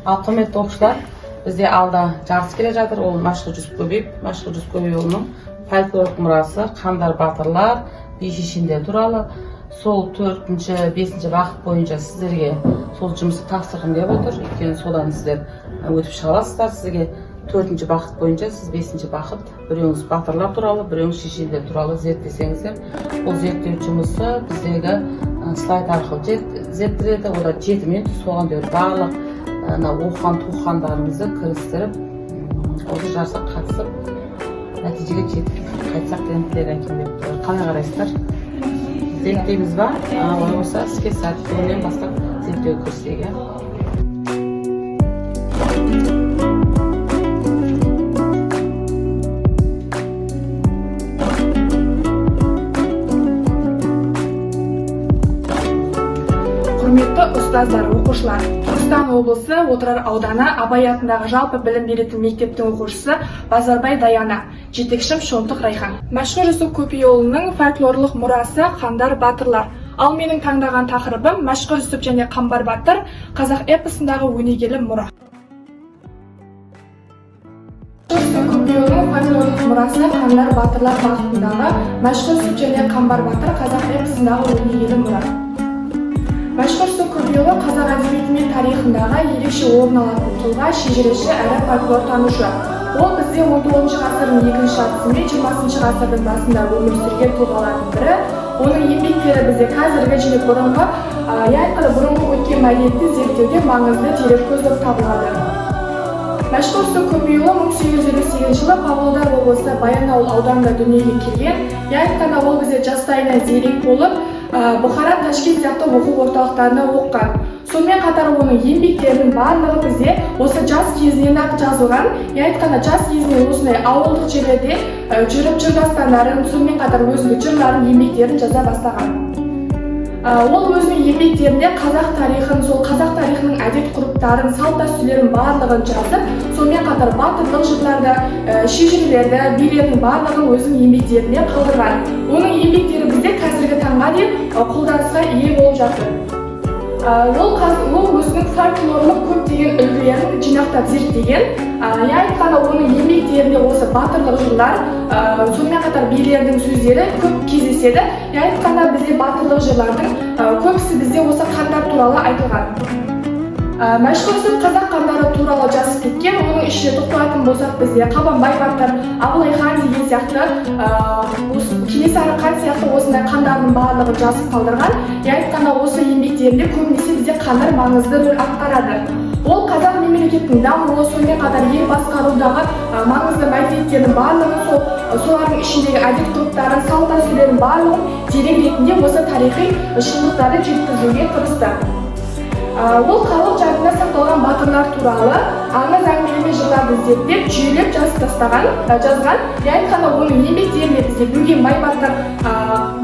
Ал құрметті оқушылар, бізде алда жарыс келе жатыр. Ол Мәшһүр Жүсіпкөбейұлының фольклорлық мұрасы Қандар батырлар, би шешендер туралы. Сол 4-5 бағыт бойынша сіздерге сол жұмысты тапсырғым келіп отыр. Өйткені содан сіздер өтіп шыға аласыздар. Сізге 4-ші бағыт бойынша сіз 5-ші бағыт, біреуіңіз батырлар туралы, біреуіңіз шешендер туралы зерттесеңіздер. Бұл зерттеу жұмысы біздегі слайд арқылы зерттеледі. Ода 7 минут соған дейін барлық оқыған-туғандарыңызды кірістіріп, осы жарысқа қатысып, нәтижеге жетіп қайтсақ деген тілек айтайын деп тұр. Қалай қарайсыздар? Зерттейміз ба? Олай болса, іске сәт бүгіннен бастап зерттеуге кірісейік. Құрметті ұстаздар, оқушылар, Түркістан облысы Отырар ауданы Абай атындағы жалпы білім беретін мектептің оқушысы Базарбай Даяна, жетекшім Шонтық Райхан. Мәшһүр Жүсіпкөбейұлының фольклорлық мұрасы Қандар батырлар. Ал менің таңдаған тақырыбым Мәшһүр Жүсіп және Қамбар батыр қазақ эпосындағы өнегелі мұра. Жүсіпкөбейұлының фольклорлық мұрасы Қандар батырлар бағытындағы Мәшһүр Жүсіп және Қамбар батыр қазақ эпосындағы өнегелі мұра. Мәшһүр Жүсіпкөбейұлы қазақ әдебиеті мен тарихындағы ерекше орын алатын тұлға, шежіреші әрі фольклортанушы. Ол бізде 19 ғасырдың екінші жартысы мен 20 ғасырдың басында өмір сүрген тұлғалардың бірі. Оның еңбектері бізде қазіргі және бұрынғы өткен мәдениетті зерттеуде маңызды дереккөз болып табылады. Мәшһүр Жүсіпкөбейұлы 1858 жылы Павлодар облысы Баянауыл ауданында дүниеге келген. Айтқанда ол бізде жастайынан зерек болып, Бұхара, Ташкент сияқты оқу орталықтарына оққан. Сонымен қатар оның еңбектерінің барлығы бізде осы жас кезінен ақ жазылған. Айтқанда жас кезінен осындай ауылдық жерлерде жүріп жырдастандарын, сонымен қатар өзінің жырларын, еңбектерін жаза бастаған. Ол өзінің еңбектерінде қазақ тарихын, сол қазақ тарихының әдет-ғұрыптарын, салт-дәстүрлерін барлығын жазып, сонымен қатар батырлық жырларды, шежірелерді, билердің барлығын өзінің еңбектеріне қалдырған. Оның еңбектері бізде қазіргі таңға дейін қолданысқа ие болып жатыр. Ол өзінің фольклорлық көптеген үлгілерін жинақтап зерттеген. Айтқанда оның еңбектерінде осы батырлық жырлар, сонымен қатар билердің сөздері көп кездеседі. Айтқанда бізде батырлық жырлардың көбісі бізде осы қандар туралы айтылған. Мәшһүр Жүсіп қазақ қандары туралы жазып кеткен. Оның ішінде тоқталатын болсақ бізде Қабанбай батыр, Абылай хан деген сияқты, Кенесары хан сияқты осындай қандардың барлығын жазып қалдырған. Айтқанда осы еңбектерінде көбінесе бізде қандар маңызды рөл атқарады. Ол қазақ мемлекетінің дамуы, сонымен қатар ел басқарудағы маңызды мәдениеттердің барлығын, солардың ішіндегі әдет-ғұрыптарын, салт-дәстүрлерін барлығын терең ретінде осы тарихи шындықтарды жеткізуге тырысты. Ол халық жадында сақталған батырлар туралы аңыз әңгіме жырларды зерттеп, жүйелеп жазған. Айтқанда оның еңбектерінде бізде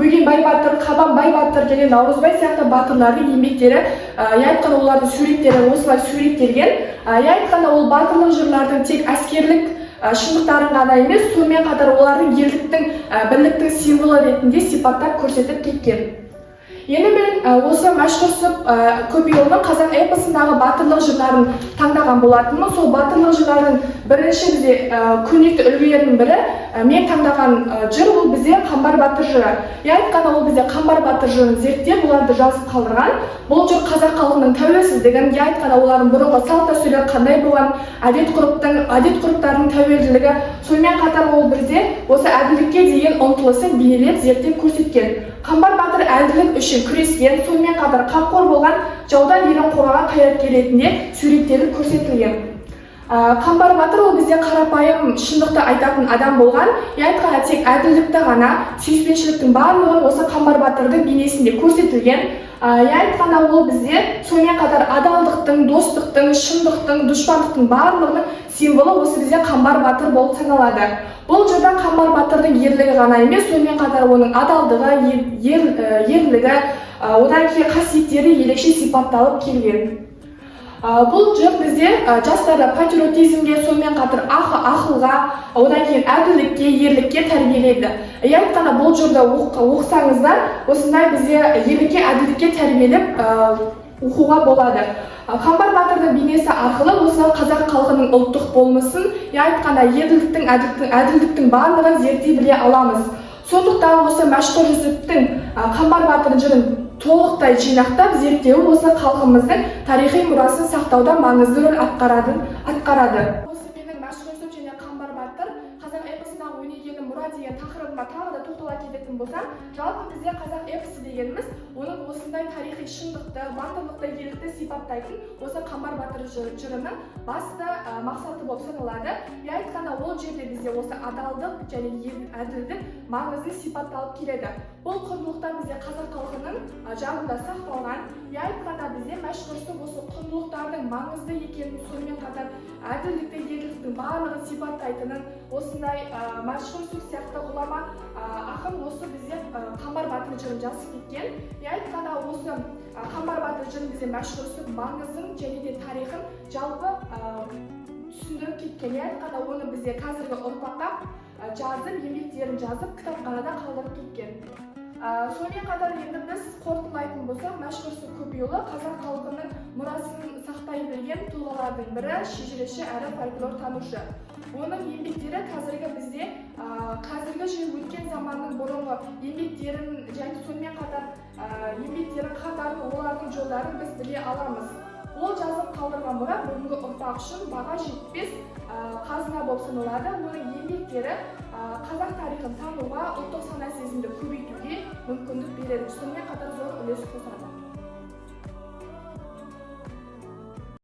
Бөгенбай батыр, Қабанбай батыр және Наурызбай сияқты батырлардың еңбектері, айтқанда олардың суреттері осылай суреттелген. Айтқанда ол батырлық жырлардың тек әскерлік шындықтарын ғана емес, сонымен қатар олардың елдіктің, бірліктің символы ретінде сипаттап көрсетіп кеткен. Енді мен осы Мәшһүр Жүсіпкөбейұлының қазақ эпосындағы батырлық жырларын таңдаған болатынмын. Сол батырлық жырлардың бірінші бізде көрнекті үлгілерінің бірі мен таңдаған жыр ол бізде Қамбар батыр жыры. Айтқанда ол бізде Қамбар батыр жырын зерттеп, оларды жазып қалдырған. Бұл жыр қазақ халқының тәуелсіздігін, айтқанда олардың бұрынғы салт-дәстүрлері қандай болған, әдет-ғұрыптардың тәуелділігі, сонымен қатар ол бізде осы әділдікке деген ұмтылысын бейнелеп зерттеп көрсеткен. Қамбар батыр әділдік үшін күрескен, сонымен қатар қамқор болған, жаудан елін қорғаған қайраткер ретінде суреттеліп көрсетілген. Қамбар батыр ол бізде қарапайым шындықты айтатын адам болған. Айтқанда тек әділдікті ғана, сүйіспеншіліктің барлығын осы Қамбар батырдың бейнесінде көрсетілген. Айтқанда ол бізде сонымен қатар адалдықтың, достықтың, шындықтың, дұшпандықтың барлығының символы осы бізде Қамбар батыр болып саналады. Бұл жырда Қамбар батырдың ерлігі ғана емес, сонымен қатар оның адалдығы, ерлігі, одан кейін қасиеттері ерекше сипатталып келген. Бұл жыр бізде жастарды патриотизмге, сонымен қатар ақылға, одан кейін әділдікке, ерлікке тәрбиелейді. Айтқанда бұл жырды оқысаңыздар, осындай бізде ерлікке, әділдікке тәрбиелеп оқуға болады. Қамбар батырдың бейнесі арқылы қазақ халқының ұлттық болмысын, я айтқанда ерліктің, әділдіктің барлығын зерттей біле аламыз. Сондықтан осы мәшһүр жүсіптің Қамбар батыр жырын толықтай жинақтап зерттеуі осы халқымыздың тарихи мұрасын сақтауда маңызды рөл атқарады. Осы менің мәшһүр жүсіп және Қамбар батыр қазақ эпосындағы өнегелі мұра деген тақырыбыма тағы да тоқтала кететін болсам, жалпы бізде қазақ эпосы дегеніміз оның осындай тарихи шындықты, батырлықты, ерлікті сипаттайтын осы Қамбар батыр жырының басты мақсаты болып саналады. Я айтқанда ол жерде бізде осы адалдық және әділдік маңызды сипатталып келеді. Бұл құндылықтар бізде қазақ халқының жадында сақталған. Я айтқанда бізде мәшһүр жүсіп осы құндылықтардың маңызды екенін, сонымен қатар әділдікті, ерліктің барлығын сипаттайтынын, осындай мәшһүр жүсіп сияқты ғұлама ақын осы бізде Қамбар батыр жырын жазып кеткен. Я айтқанда осы Қамбар батыр жырын бізде мәшһүр жүсіп маңызын және де тарихын жалпы түсіндіріп кеткен. Я айтқанда оны бізде қазіргі ұрпаққа жазып, еңбектерін жазып, кітапханада қалдырып кеткен. Сонымен қатар енді біз қорытындылайтын болсақ, мәшһүр жүсіп көпейұлы қазақ халқының мұрасын сақтай білген тұлғалардың бірі, шежіреші әрі фольклор танушы. Оның еңбектері қазіргі бізде қазіргі және өткен заманның бұрынғы еңбектерін және сонымен қатар еңбектерін қатарын, олардың жолдарын біз біле аламыз. Ол жазып қалдырған мұра бүгінгі ұрпақ үшін баға жетпес қазына болып саналады. Оның еңбектері қазақ тарихын тануға, ұлттық сана сезімді көбейтуге мүмкіндік береді. Сонымен қатар зор үлес қосады.